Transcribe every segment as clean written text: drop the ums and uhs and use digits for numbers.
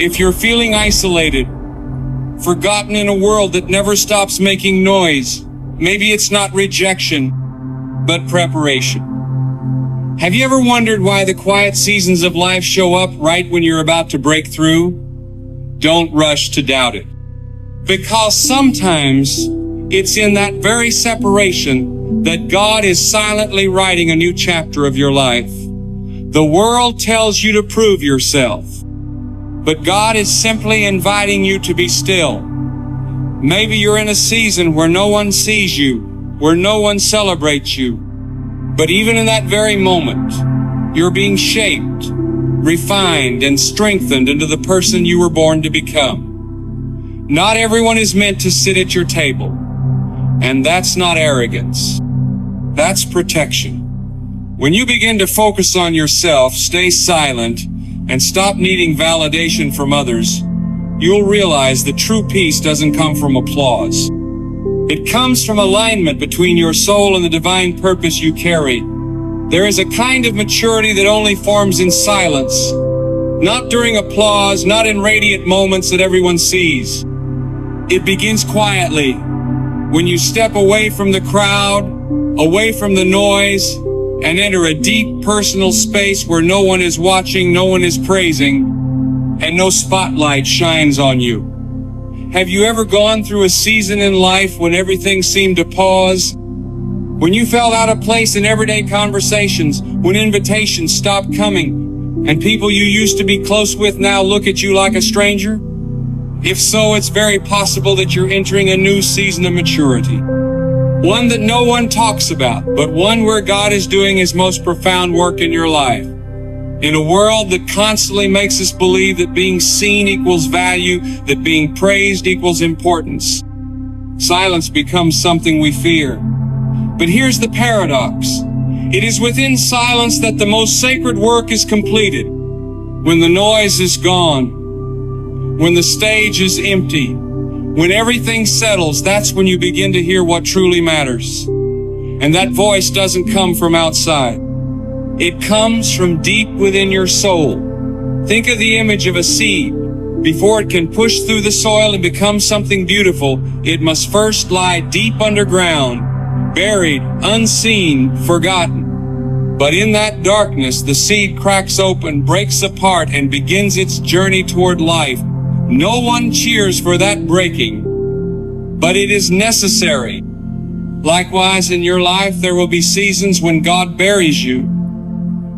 If you're feeling isolated, forgotten in a world that never stops making noise, maybe it's not rejection, but preparation. Have you ever wondered why the quiet seasons of life show up right when you're about to break through? Don't rush to doubt it. Because sometimes it's in that very separation that God is silently writing a new chapter of your life. The world tells you to prove yourself, but God is simply inviting you to be still. Maybe you're in a season where no one sees you, where no one celebrates you. But even in that very moment, you're being shaped, refined, and strengthened into the person you were born to become. Not everyone is meant to sit at your table, and that's not arrogance. That's protection. When you begin to focus on yourself, stay silent, and stop needing validation from others, you'll realize that true peace doesn't come from applause. It comes from alignment between your soul and the divine purpose you carry. There is a kind of maturity that only forms in silence, not during applause, not in radiant moments that everyone sees. It begins quietly, when you step away from the crowd, away from the noise, and enter a deep personal space where no one is watching, no one is praising, and no spotlight shines on you. Have you ever gone through a season in life when everything seemed to pause? When you felt out of place in everyday conversations, when invitations stopped coming, and people you used to be close with now look at you like a stranger? If so, it's very possible that you're entering a new season of maturity. One that no one talks about, but one where God is doing His most profound work in your life. In a world that constantly makes us believe that being seen equals value, that being praised equals importance, silence becomes something we fear. But here's the paradox. It is within silence that the most sacred work is completed. When the noise is gone, when the stage is empty, when everything settles, that's when you begin to hear what truly matters. And that voice doesn't come from outside. It comes from deep within your soul. Think of the image of a seed. Before it can push through the soil and become something beautiful, it must first lie deep underground, buried, unseen, forgotten. But in that darkness, the seed cracks open, breaks apart, and begins its journey toward life. No one cheers for that breaking, but it is necessary. Likewise, in your life, there will be seasons when God buries you,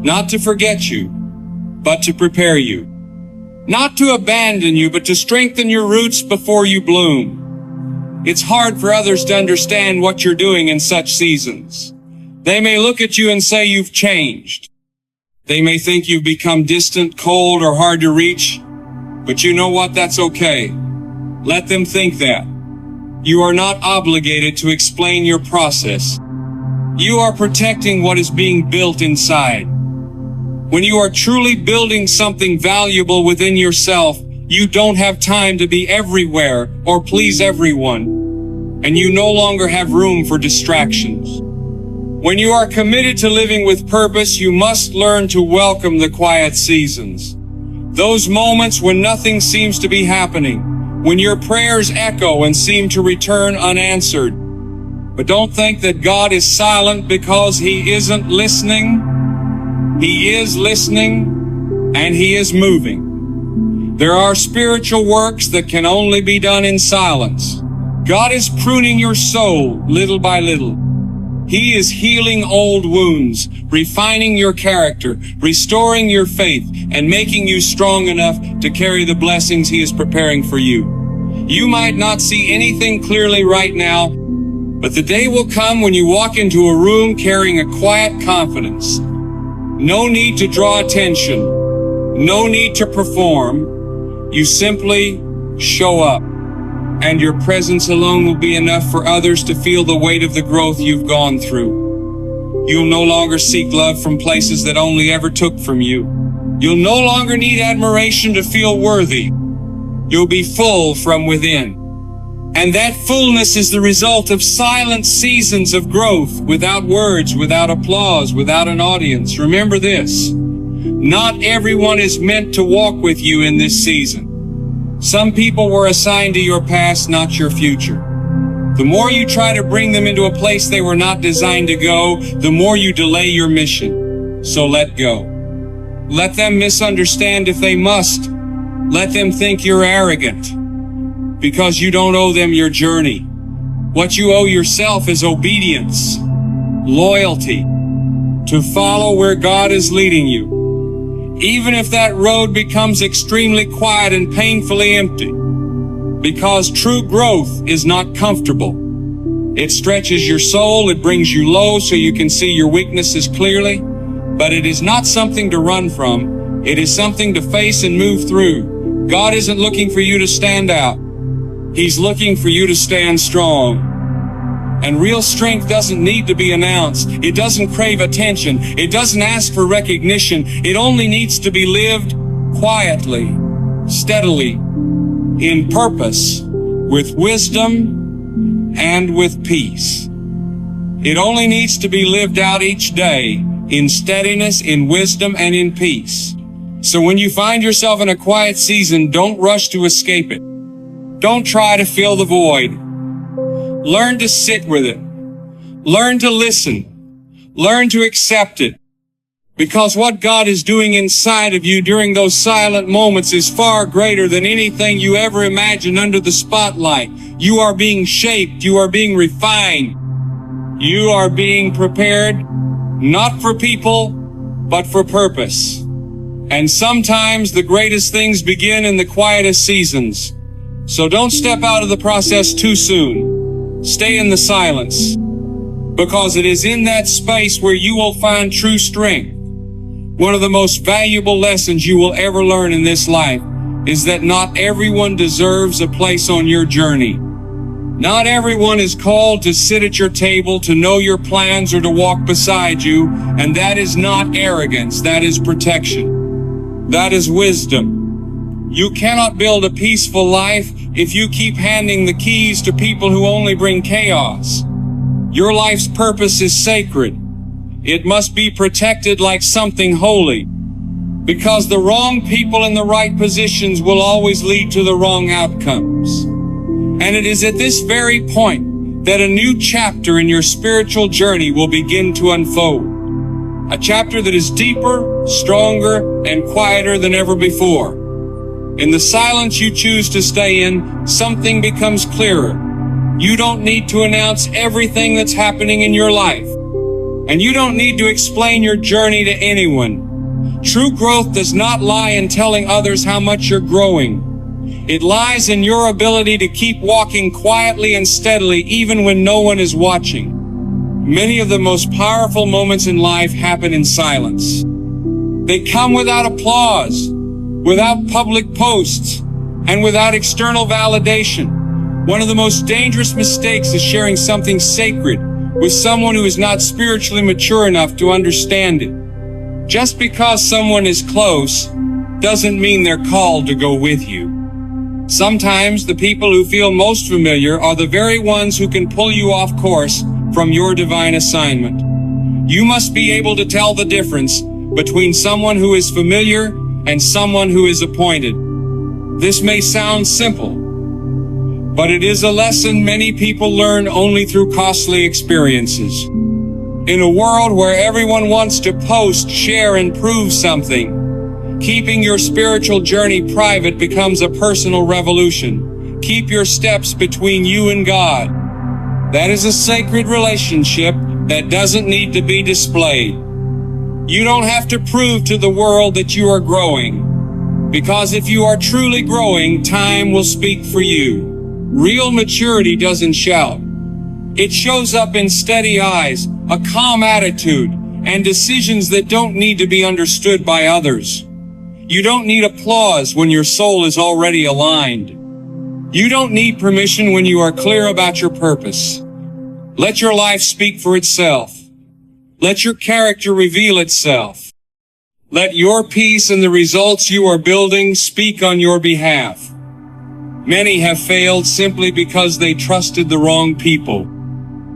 not to forget you, but to prepare you. Not to abandon you, but to strengthen your roots before you bloom. It's hard for others to understand what you're doing in such seasons. They may look at you and say you've changed. They may think you've become distant, cold, or hard to reach. But you know what? That's okay. Let them think that. You are not obligated to explain your process. You are protecting what is being built inside. When you are truly building something valuable within yourself, you don't have time to be everywhere or please everyone, and you no longer have room for distractions. When you are committed to living with purpose, you must learn to welcome the quiet seasons. Those moments when nothing seems to be happening, when your prayers echo and seem to return unanswered. But don't think that God is silent because He isn't listening. He is listening, and He is moving. There are spiritual works that can only be done in silence. God is pruning your soul little by little. He is healing old wounds, refining your character, restoring your faith, and making you strong enough to carry the blessings He is preparing for you. You might not see anything clearly right now, but the day will come when you walk into a room carrying a quiet confidence. No need to draw attention. No need to perform. You simply show up. And your presence alone will be enough for others to feel the weight of the growth you've gone through. You'll no longer seek love from places that only ever took from you. You'll no longer need admiration to feel worthy. You'll be full from within. And that fullness is the result of silent seasons of growth, without words, without applause, without an audience. Remember this: not everyone is meant to walk with you in this season. Some people were assigned to your past, not your future. The more you try to bring them into a place they were not designed to go, the more you delay your mission. So let go. Let them misunderstand if they must. Let them think you're arrogant, because you don't owe them your journey. What you owe yourself is obedience, loyalty, to follow where God is leading you, even if that road becomes extremely quiet and painfully empty, because true growth is not comfortable. It stretches your soul, it brings you low so you can see your weaknesses clearly, but it is not something to run from. It is something to face and move through. God isn't looking for you to stand out. He's looking for you to stand strong. And real strength doesn't need to be announced. It doesn't crave attention. It doesn't ask for recognition. It only needs to be lived quietly, steadily, in purpose, with wisdom and with peace. It only needs to be lived out each day in steadiness, in wisdom, and in peace. So when you find yourself in a quiet season, don't rush to escape it. Don't try to fill the void. Learn to sit with it. Learn to listen. Learn to accept it. Because what God is doing inside of you during those silent moments is far greater than anything you ever imagined under the spotlight. You are being shaped. You are being refined. You are being prepared, not for people, but for purpose. And sometimes the greatest things begin in the quietest seasons. So don't step out of the process too soon. Stay in the silence, because it is in that space where you will find true strength. One of the most valuable lessons you will ever learn in this life is that not everyone deserves a place on your journey. Not everyone is called to sit at your table, to know your plans, or to walk beside you, and that is not arrogance, that is protection. That is wisdom. You cannot build a peaceful life if you keep handing the keys to people who only bring chaos. Your life's purpose is sacred. It must be protected like something holy, because the wrong people in the right positions will always lead to the wrong outcomes. And it is at this very point that a new chapter in your spiritual journey will begin to unfold. A chapter that is deeper, stronger, and quieter than ever before. In the silence you choose to stay in, something becomes clearer. You don't need to announce everything that's happening in your life. And you don't need to explain your journey to anyone. True growth does not lie in telling others how much you're growing. It lies in your ability to keep walking quietly and steadily even when no one is watching. Many of the most powerful moments in life happen in silence. They come without applause, without public posts, and without external validation. One of the most dangerous mistakes is sharing something sacred with someone who is not spiritually mature enough to understand it. Just because someone is close doesn't mean they're called to go with you. Sometimes the people who feel most familiar are the very ones who can pull you off course from your divine assignment. You must be able to tell the difference between someone who is familiar and someone who is appointed. This may sound simple, but it is a lesson many people learn only through costly experiences. In a world where everyone wants to post, share, and prove something, keeping your spiritual journey private becomes a personal revolution. Keep your steps between you and God. That is a sacred relationship that doesn't need to be displayed. You don't have to prove to the world that you are growing, because if you are truly growing, time will speak for you. Real maturity doesn't shout. It shows up in steady eyes, a calm attitude, and decisions that don't need to be understood by others. You don't need applause when your soul is already aligned. You don't need permission when you are clear about your purpose. Let your life speak for itself. Let your character reveal itself. Let your peace and the results you are building speak on your behalf. Many have failed simply because they trusted the wrong people.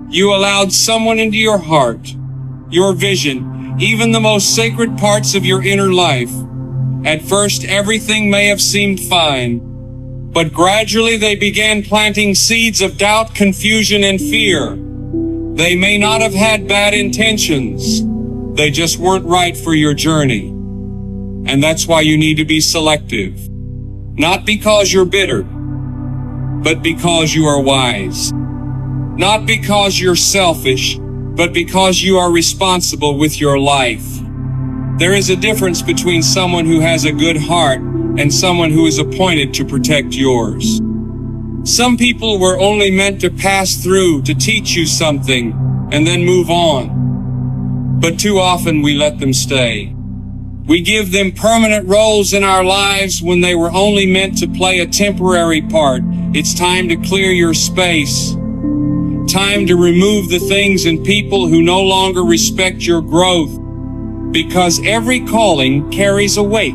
You allowed someone into your heart, your vision, even the most sacred parts of your inner life. At first, everything may have seemed fine, But gradually they began planting seeds of doubt, confusion, and fear. They may not have had bad intentions. They just weren't right for your journey. And that's why you need to be selective. Not because you're bitter, but because you are wise. Not because you're selfish, but because you are responsible with your life. There is a difference between someone who has a good heart and someone who is appointed to protect yours. Some people were only meant to pass through to teach you something and then move on. But too often we let them stay. We give them permanent roles in our lives when they were only meant to play a temporary part. It's time to clear your space. Time to remove the things and people who no longer respect your growth. Because every calling carries a weight.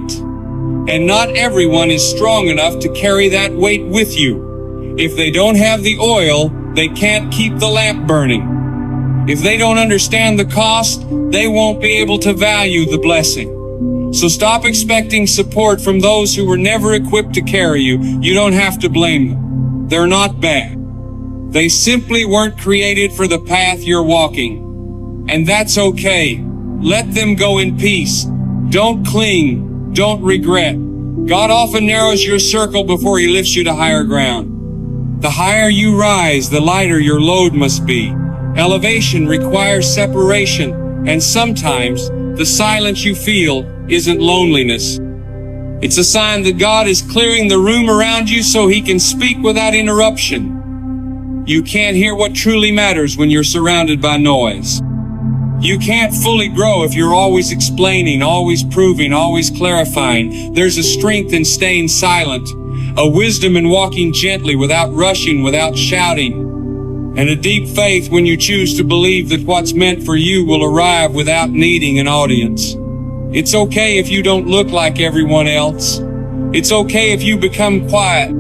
And not everyone is strong enough to carry that weight with you. If they don't have the oil, they can't keep the lamp burning. If they don't understand the cost, they won't be able to value the blessing. So stop expecting support from those who were never equipped to carry you. You don't have to blame them. They're not bad. They simply weren't created for the path you're walking. And that's okay. Let them go in peace. Don't cling. Don't regret. God often narrows your circle before He lifts you to higher ground. The higher you rise, the lighter your load must be. Elevation requires separation, and sometimes the silence you feel isn't loneliness. It's a sign that God is clearing the room around you so He can speak without interruption. You can't hear what truly matters when you're surrounded by noise. You can't fully grow if you're always explaining, always proving, always clarifying. There's a strength in staying silent, a wisdom in walking gently without rushing, without shouting, and a deep faith when you choose to believe that what's meant for you will arrive without needing an audience. It's okay if you don't look like everyone else. It's okay if you become quiet.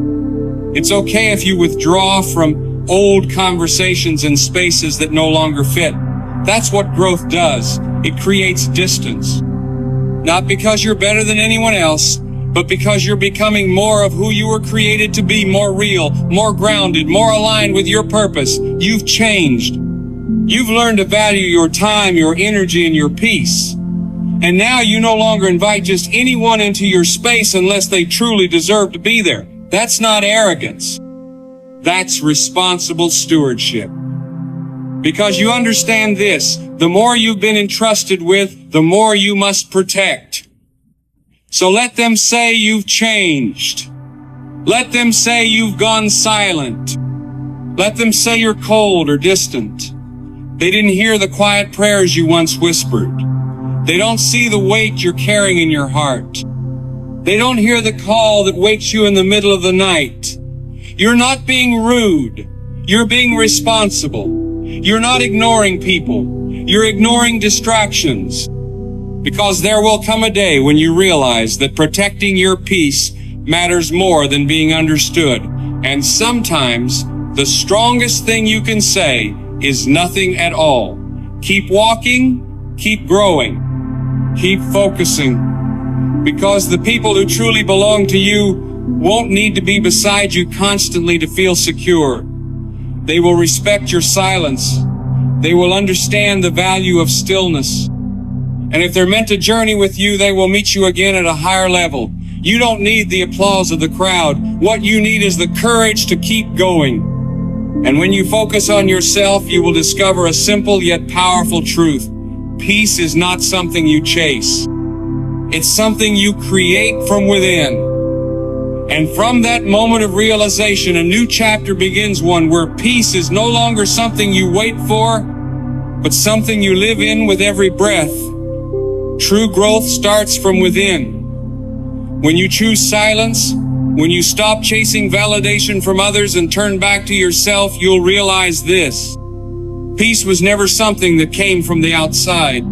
It's okay if you withdraw from old conversations and spaces that no longer fit. That's what growth does. It creates distance. Not because you're better than anyone else, but because you're becoming more of who you were created to be, more real, more grounded, more aligned with your purpose. You've changed. You've learned to value your time, your energy, and your peace. And now you no longer invite just anyone into your space unless they truly deserve to be there. That's not arrogance. That's responsible stewardship. Because you understand this, the more you've been entrusted with, the more you must protect. So let them say you've changed. Let them say you've gone silent. Let them say you're cold or distant. They didn't hear the quiet prayers you once whispered. They don't see the weight you're carrying in your heart. They don't hear the call that wakes you in the middle of the night. You're not being rude. You're being responsible. You're not ignoring people. You're ignoring distractions. Because there will come a day when you realize that protecting your peace matters more than being understood. And sometimes the strongest thing you can say is nothing at all. Keep walking, keep growing, keep focusing. Because the people who truly belong to you won't need to be beside you constantly to feel secure. They will respect your silence. They will understand the value of stillness. And if they're meant to journey with you, they will meet you again at a higher level. You don't need the applause of the crowd. What you need is the courage to keep going. And when you focus on yourself, you will discover a simple yet powerful truth. Peace is not something you chase. It's something you create from within. And from that moment of realization, a new chapter begins, one where peace is no longer something you wait for, but something you live in with every breath. True growth starts from within. When you choose silence, when you stop chasing validation from others and turn back to yourself, you'll realize this. Peace was never something that came from the outside.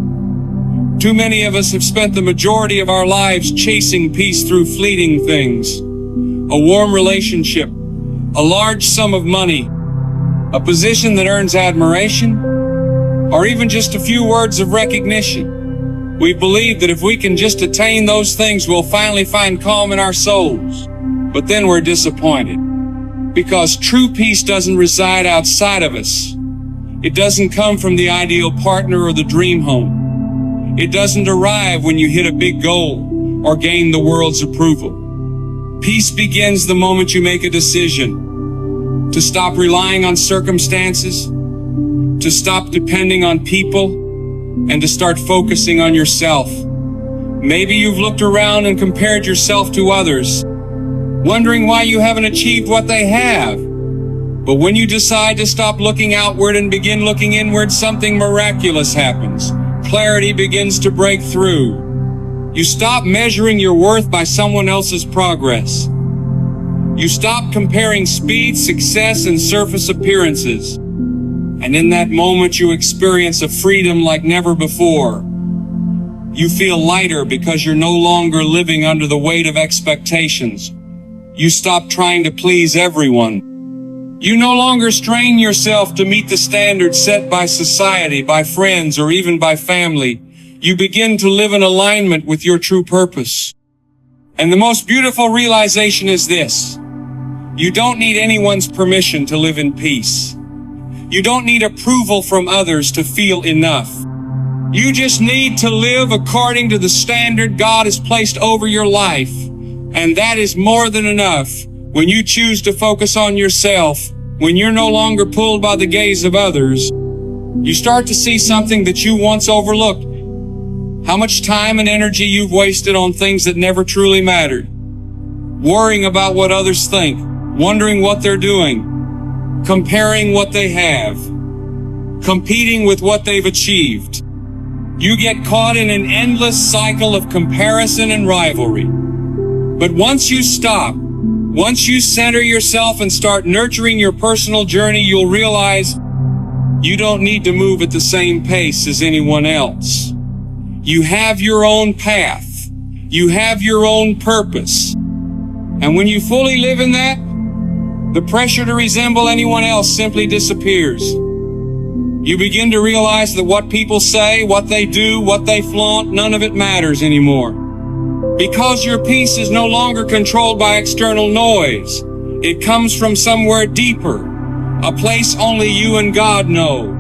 Too many of us have spent the majority of our lives chasing peace through fleeting things. A warm relationship, a large sum of money, a position that earns admiration, or even just a few words of recognition. We believe that if we can just attain those things, we'll finally find calm in our souls. but then we're disappointed. Because true peace doesn't reside outside of us. It doesn't come from the ideal partner or the dream home. It doesn't arrive when you hit a big goal or gain the world's approval. Peace begins the moment you make a decision to stop relying on circumstances, to stop depending on people, and to start focusing on yourself. Maybe you've looked around and compared yourself to others, wondering why you haven't achieved what they have. But when you decide to stop looking outward and begin looking inward, something miraculous happens. Clarity begins to break through. You stop measuring your worth by someone else's progress. You stop comparing speed, success, and surface appearances. And in that moment, you experience a freedom like never before. You feel lighter because you're no longer living under the weight of expectations. You stop trying to please everyone. You no longer strain yourself to meet the standards set by society, by friends, or even by family. You begin to live in alignment with your true purpose. And the most beautiful realization is this: you don't need anyone's permission to live in peace. You don't need approval from others to feel enough. You just need to live according to the standard God has placed over your life. And that is more than enough. When you choose to focus on yourself, when you're no longer pulled by the gaze of others, you start to see something that you once overlooked. How much time and energy you've wasted on things that never truly mattered. Worrying about what others think, wondering what they're doing, comparing what they have, competing with what they've achieved. You get caught in an endless cycle of comparison and rivalry. But once you stop, once you center yourself and start nurturing your personal journey, you'll realize you don't need to move at the same pace as anyone else. You have your own path. You have your own purpose. And when you fully live in that, the pressure to resemble anyone else simply disappears. You begin to realize that what people say, what they do, what they flaunt, none of it matters anymore. Because your peace is no longer controlled by external noise. It comes from somewhere deeper, a place only you and God know,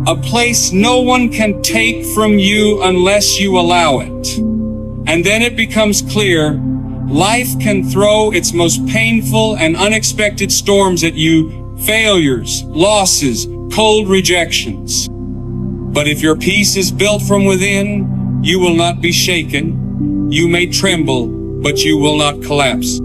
a place no one can take from you unless you allow it. And then it becomes clear, life can throw its most painful and unexpected storms at you, failures, losses, cold rejections. But if your peace is built from within, you will not be shaken. You may tremble, but you will not collapse.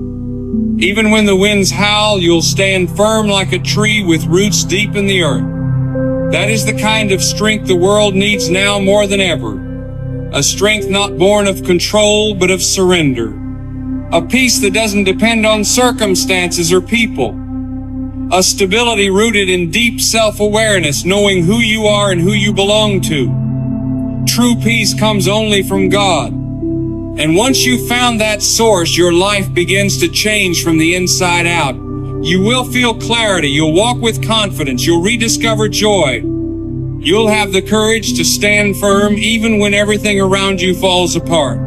Even when the winds howl, you'll stand firm like a tree with roots deep in the earth. That is the kind of strength the world needs now more than ever. A strength not born of control, but of surrender. A peace that doesn't depend on circumstances or people. A stability rooted in deep self-awareness, knowing who you are and who you belong to. True peace comes only from God. And once you've found that source, your life begins to change from the inside out. You will feel clarity. You'll walk with confidence. You'll rediscover joy. You'll have the courage to stand firm even when everything around you falls apart.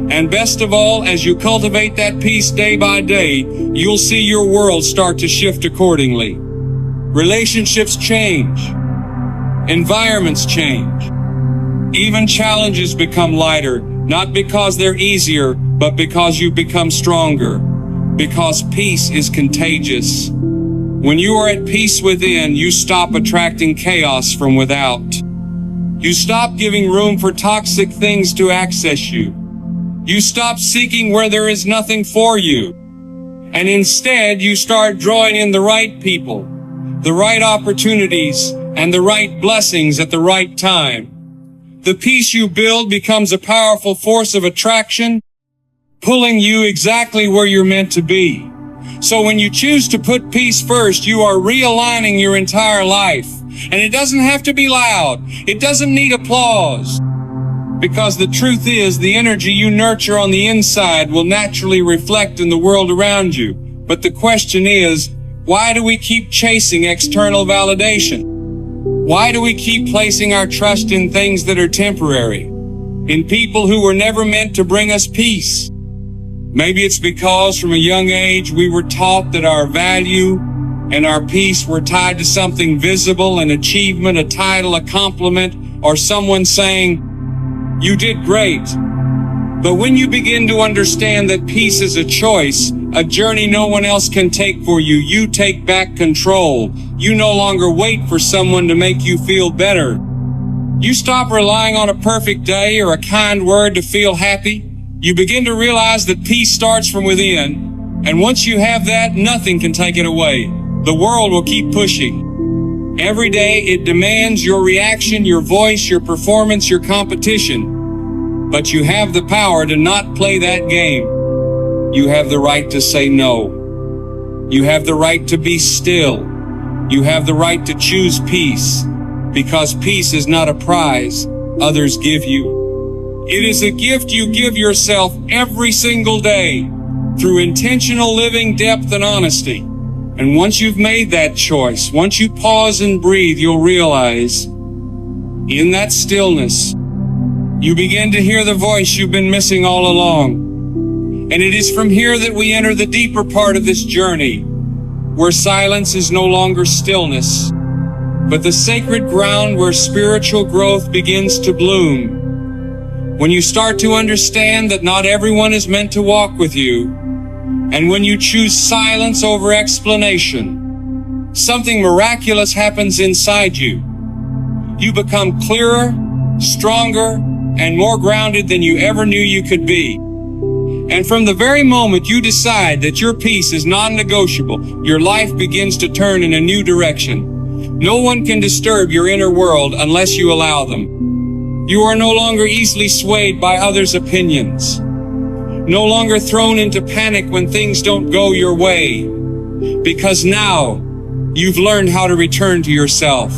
And best of all, as you cultivate that peace day by day, you'll see your world start to shift accordingly. Relationships change. Environments change. Even challenges become lighter, not because they're easier, but because you become stronger. Because peace is contagious. When you are at peace within, you stop attracting chaos from without. You stop giving room for toxic things to access you. You stop seeking where there is nothing for you. And instead, you start drawing in the right people, the right opportunities, and the right blessings at the right time. The peace you build becomes a powerful force of attraction, pulling you exactly where you're meant to be. So when you choose to put peace first, you are realigning your entire life. And it doesn't have to be loud. It doesn't need applause. Because the truth is, the energy you nurture on the inside will naturally reflect in the world around you. But the question is, why do we keep chasing external validation? Why do we keep placing our trust in things that are temporary? In people who were never meant to bring us peace? Maybe it's because from a young age we were taught that our value and our peace were tied to something visible, an achievement, a title, a compliment, or someone saying, "You did great." But when you begin to understand that peace is a choice, a journey no one else can take for you, you take back control. You no longer wait for someone to make you feel better. You stop relying on a perfect day or a kind word to feel happy. You begin to realize that peace starts from within, and once you have that, nothing can take it away. The world will keep pushing. Every day it demands your reaction, your voice, your performance, your competition. But you have the power to not play that game. You have the right to say no. You have the right to be still. You have the right to choose peace, because peace is not a prize others give you. It is a gift you give yourself every single day through intentional living, depth, and honesty. And once you've made that choice, once you pause and breathe, you'll realize in that stillness, you begin to hear the voice you've been missing all along. And it is from here that we enter the deeper part of this journey, where silence is no longer stillness, but the sacred ground where spiritual growth begins to bloom. When you start to understand that not everyone is meant to walk with you, and when you choose silence over explanation, something miraculous happens inside you. You become clearer, stronger, and more grounded than you ever knew you could be. And from the very moment you decide that your peace is non-negotiable, your life begins to turn in a new direction. No one can disturb your inner world unless you allow them. You are no longer easily swayed by others' opinions. No longer thrown into panic when things don't go your way. Because now, you've learned how to return to yourself.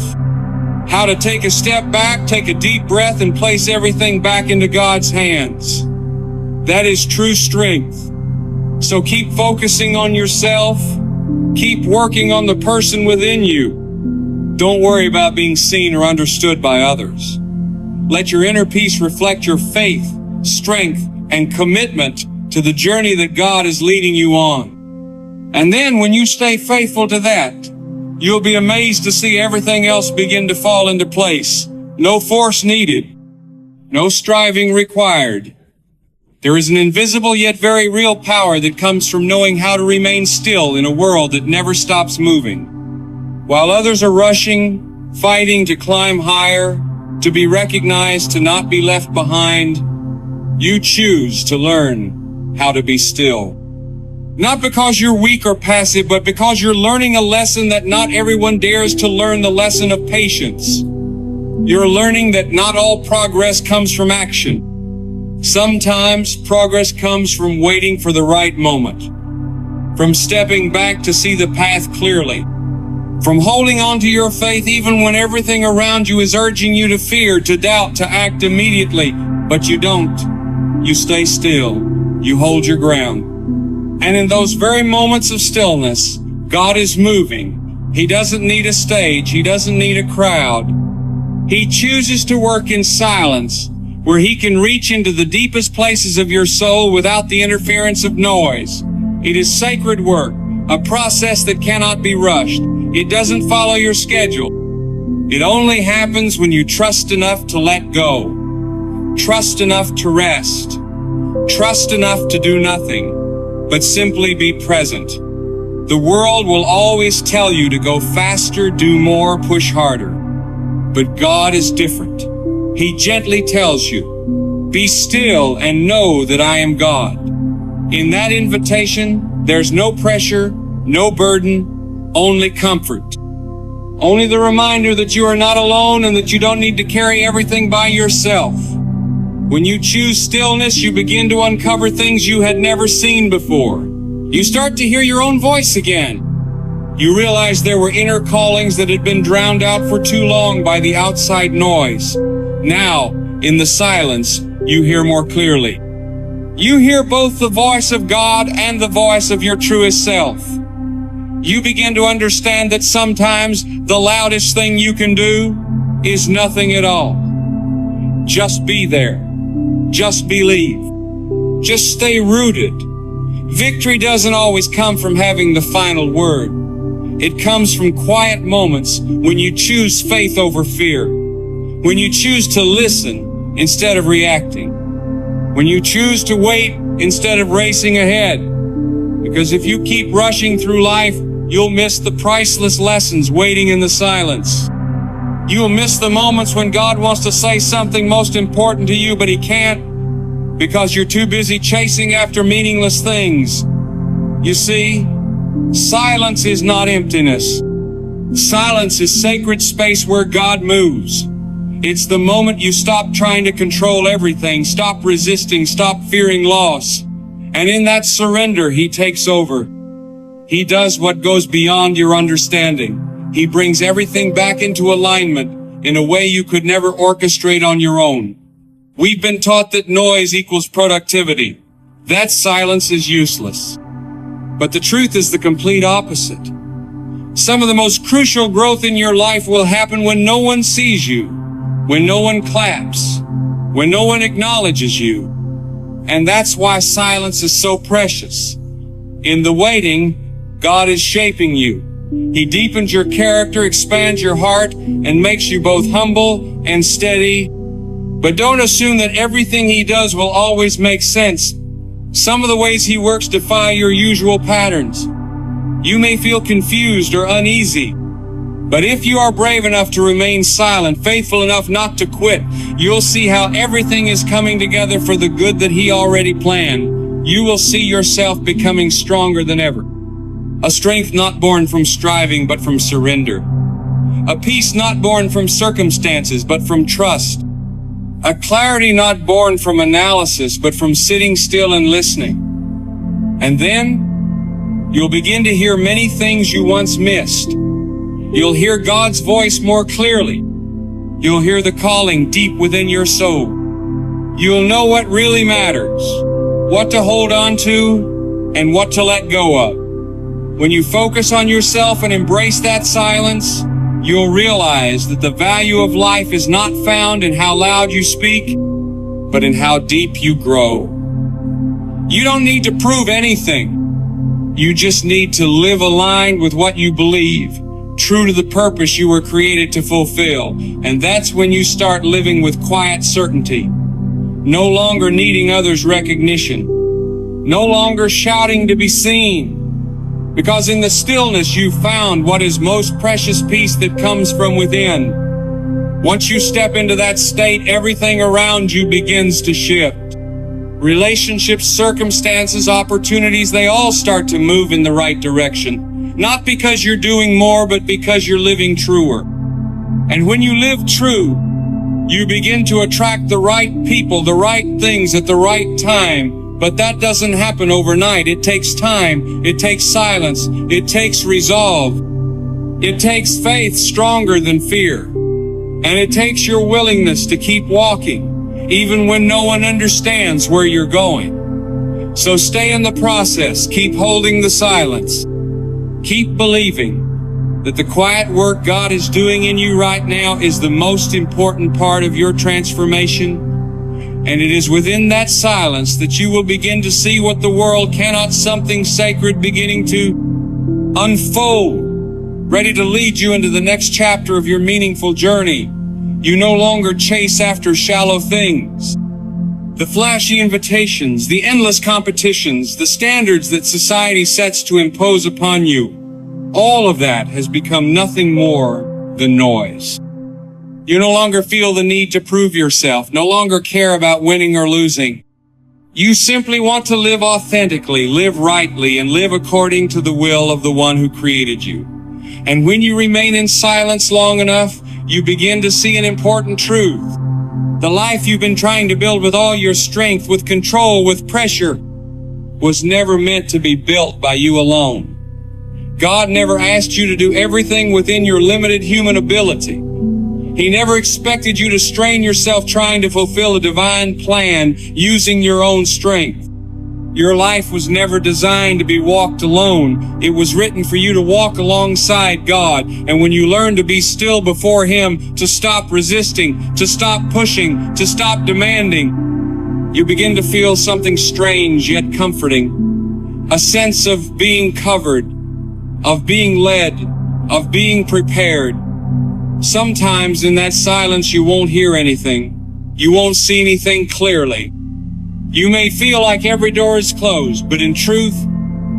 How to take a step back, take a deep breath, and place everything back into God's hands. That is true strength. So keep focusing on yourself. Keep working on the person within you. Don't worry about being seen or understood by others. Let your inner peace reflect your faith, strength, and commitment to the journey that God is leading you on. And then when you stay faithful to that, you'll be amazed to see everything else begin to fall into place. No force needed. No striving required. There is an invisible yet very real power that comes from knowing how to remain still in a world that never stops moving. While others are rushing, fighting to climb higher, to be recognized, to not be left behind, you choose to learn how to be still. Not because you're weak or passive, but because you're learning a lesson that not everyone dares to learn, the lesson of patience. You're learning that not all progress comes from action. Sometimes progress comes from waiting for the right moment, from stepping back to see the path clearly, from holding on to your faith even when everything around you is urging you to fear, to doubt, to act immediately, but you don't. You stay still. You hold your ground. And in those very moments of stillness, God is moving. He doesn't need a stage. He doesn't need a crowd. He chooses to work in silence, where He can reach into the deepest places of your soul without the interference of noise. It is sacred work, a process that cannot be rushed. It doesn't follow your schedule. It only happens when you trust enough to let go, trust enough to rest, trust enough to do nothing, but simply be present. The world will always tell you to go faster, do more, push harder. But God is different. He gently tells you, be still and know that I am God. In that invitation, there's no pressure, no burden, only comfort. Only the reminder that you are not alone and that you don't need to carry everything by yourself. When you choose stillness, you begin to uncover things you had never seen before. You start to hear your own voice again. You realize there were inner callings that had been drowned out for too long by the outside noise. Now, in the silence, you hear more clearly. You hear both the voice of God and the voice of your truest self. You begin to understand that sometimes the loudest thing you can do is nothing at all. Just be there. Just believe. Just stay rooted. Victory doesn't always come from having the final word. It comes from quiet moments when you choose faith over fear, when you choose to listen instead of reacting, when you choose to wait instead of racing ahead. Because if you keep rushing through life, you'll miss the priceless lessons waiting in the silence. You'll miss the moments when God wants to say something most important to you, but He can't because you're too busy chasing after meaningless things. You see, silence is not emptiness. Silence is sacred space where God moves. It's the moment you stop trying to control everything, stop resisting, stop fearing loss. And in that surrender, He takes over. He does what goes beyond your understanding. He brings everything back into alignment in a way you could never orchestrate on your own. We've been taught that noise equals productivity, that silence is useless. But the truth is the complete opposite. Some of the most crucial growth in your life will happen when no one sees you, when no one claps, when no one acknowledges you. And that's why silence is so precious. In the waiting, God is shaping you. He deepens your character, expands your heart, and makes you both humble and steady. But don't assume that everything He does will always make sense. Some of the ways He works defy your usual patterns. You may feel confused or uneasy. But if you are brave enough to remain silent, faithful enough not to quit, you'll see how everything is coming together for the good that He already planned. You will see yourself becoming stronger than ever. A strength not born from striving, but from surrender. A peace not born from circumstances, but from trust. A clarity not born from analysis, but from sitting still and listening. And then, you'll begin to hear many things you once missed. You'll hear God's voice more clearly. You'll hear the calling deep within your soul. You'll know what really matters, what to hold on to, and what to let go of. When you focus on yourself and embrace that silence, you'll realize that the value of life is not found in how loud you speak, but in how deep you grow. You don't need to prove anything. You just need to live aligned with what you believe, true to the purpose you were created to fulfill. And that's when you start living with quiet certainty, no longer needing others' recognition, no longer shouting to be seen. Because in the stillness you found what is most precious peace that comes from within. Once you step into that state, everything around you begins to shift. Relationships, circumstances, opportunities, they all start to move in the right direction. Not because you're doing more, but because you're living truer. And when you live true, you begin to attract the right people, the right things at the right time. But that doesn't happen overnight. It takes time. It takes silence. It takes resolve. It takes faith stronger than fear. And it takes your willingness to keep walking, even when no one understands where you're going. So stay in the process. Keep holding the silence. Keep believing that the quiet work God is doing in you right now is the most important part of your transformation. And it is within that silence that you will begin to see what the world cannot, something sacred beginning to unfold, ready to lead you into the next chapter of your meaningful journey. You no longer chase after shallow things. The flashy invitations, the endless competitions, the standards that society sets to impose upon you, all of that has become nothing more than noise. You no longer feel the need to prove yourself, no longer care about winning or losing. You simply want to live authentically, live rightly, and live according to the will of the one who created you. And when you remain in silence long enough, you begin to see an important truth. The life you've been trying to build with all your strength, with control, with pressure, was never meant to be built by you alone. God never asked you to do everything within your limited human ability. He never expected you to strain yourself trying to fulfill a divine plan using your own strength. Your life was never designed to be walked alone. It was written for you to walk alongside God. And when you learn to be still before Him, to stop resisting, to stop pushing, to stop demanding, you begin to feel something strange yet comforting. a sense of being covered, of being led, of being prepared. Sometimes in that silence you won't hear anything. You won't see anything clearly. You may feel like every door is closed, but in truth,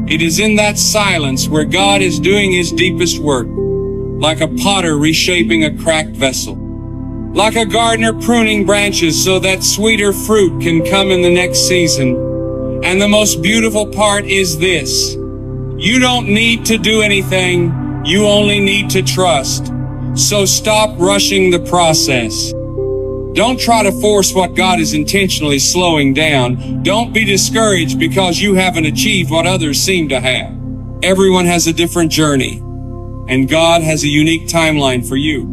it is in that silence where God is doing His deepest work, like a potter reshaping a cracked vessel, like a gardener pruning branches so that sweeter fruit can come in the next season. And the most beautiful part is this: you don't need to do anything, you only need to trust. So stop rushing the process. Don't try to force what God is intentionally slowing down. Don't be discouraged because you haven't achieved what others seem to have. Everyone has a different journey, and God has a unique timeline for you.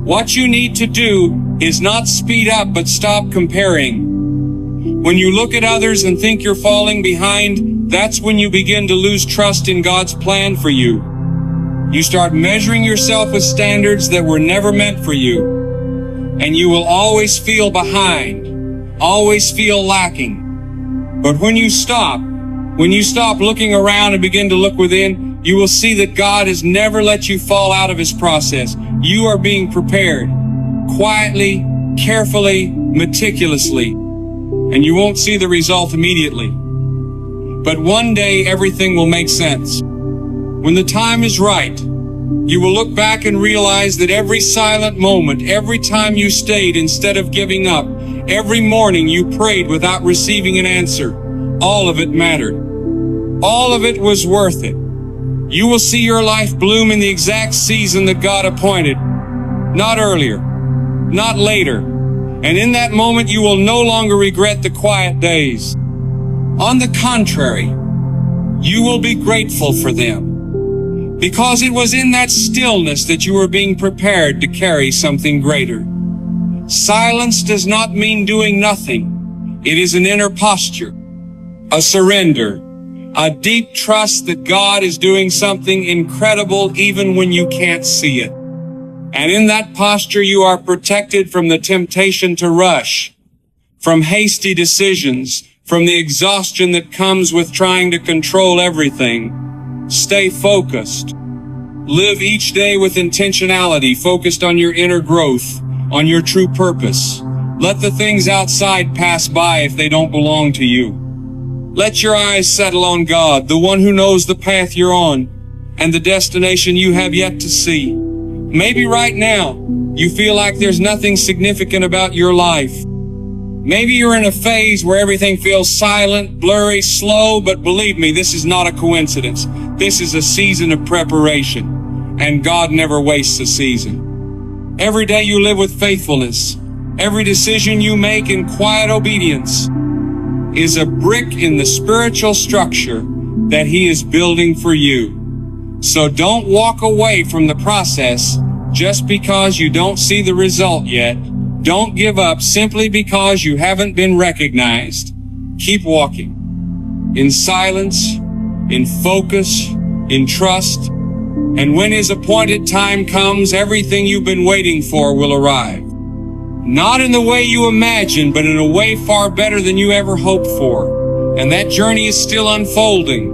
What you need to do is not speed up, but stop comparing. When you look at others and think you're falling behind, that's when you begin to lose trust in God's plan for you. You start measuring yourself with standards that were never meant for you. And you will always feel behind, always feel lacking. But when you stop looking around and begin to look within, you will see that God has never let you fall out of His process. You are being prepared, quietly, carefully, meticulously, and you won't see the result immediately. But one day everything will make sense. When the time is right, you will look back and realize that every silent moment, every time you stayed instead of giving up, every morning you prayed without receiving an answer, all of it mattered. All of it was worth it. You will see your life bloom in the exact season that God appointed, not earlier, not later. And in that moment, you will no longer regret the quiet days. On the contrary, you will be grateful for them, because it was in that stillness that you were being prepared to carry something greater. Silence does not mean doing nothing. It is an inner posture, a surrender, a deep trust that God is doing something incredible even when you can't see it. And in that posture, you are protected from the temptation to rush, from hasty decisions, from the exhaustion that comes with trying to control everything. Stay focused. Live each day with intentionality, focused on your inner growth, on your true purpose. Let the things outside pass by if they don't belong to you. Let your eyes settle on God, the one who knows the path you're on and the destination you have yet to see. Maybe right now you feel like there's nothing significant about your life. Maybe you're in a phase where everything feels silent, blurry, slow, but believe me, this is not a coincidence. This is a season of preparation, and God never wastes a season. Every day you live with faithfulness. Every decision you make in quiet obedience is a brick in the spiritual structure that He is building for you. So don't walk away from the process just because you don't see the result yet. Don't give up simply because you haven't been recognized. Keep walking in silence, in focus, in trust. And when His appointed time comes, everything you've been waiting for will arrive. Not in the way you imagine, but in a way far better than you ever hoped for. And that journey is still unfolding.